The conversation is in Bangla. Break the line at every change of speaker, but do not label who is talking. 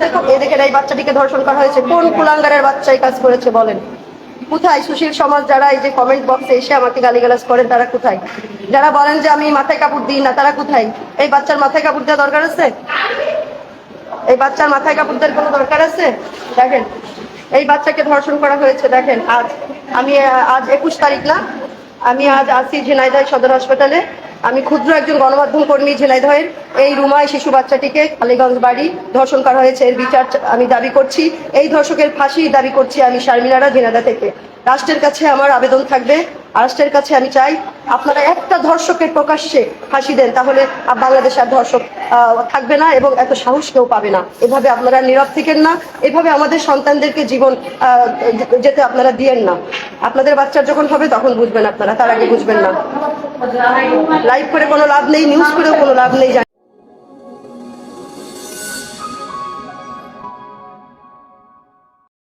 দেখো এদিকে এই বাচ্চাটিকে ধর্ষণ করা হয়েছে। কোন কুলাঙ্গারের বাচ্চাই কাজ করেছে বলেন? কোথায় সুশীল সমাজ যারা এই যে কমেন্ট বক্সে এসে আমাকে গালিগালাজ করেন তারা কোথায়? যারা বলেন যে আমি মাথায় কাপড় দিই না তারা কোথায়? এই বাচ্চার মাথায় কাপড় দেওয়া দরকার আছে? এই বাচ্চার মাথায় কাপড় দেওয়ার কোনো দরকার আছে? দেখেন এই বাচ্চাকে ধর্ষণ করা হয়েছে। দেখেন আজ 21 তারিখ না, আমি আজ আছি ঝিনাইদহ সদর হাসপাতালে। আমি ক্ষুদ্র একজন গণমাধ্যম কর্মী ঝিনাইদহের। এই রুমায় শিশু বাচ্চাটিকে কালীগঞ্জ বাড়ি ধর্ষণ করা হয়েছে। এর বিচার আমি দাবি করছি, এই ধর্ষকের ফাঁসি দাবি করছি আমি শারমিনারা ঝিনাইদহ থেকে। রাষ্ট্রের কাছে আমার আবেদন থাকবে, রাষ্ট্রের কাছে আমি চাই আপনারা একটা ধর্ষকের প্রকাশ্যে ফাঁসি দেন, তাহলে বাংলাদেশে আর ধর্ষক থাকবে না এবং এত সাহস কেউ পাবে না। এভাবে আপনারা নীরব থাকেন না, এভাবে আমাদের সন্তানদেরকে জীবন যেতে আপনারা দিয়েন না। আপনাদের বাচ্চার যখন হবে তখন বুঝবেন আপনারা, তার আগে বুঝবেন না। লাইভ করে কোনো লাভ নেই, নিউজ করেও কোনো লাভ নেই।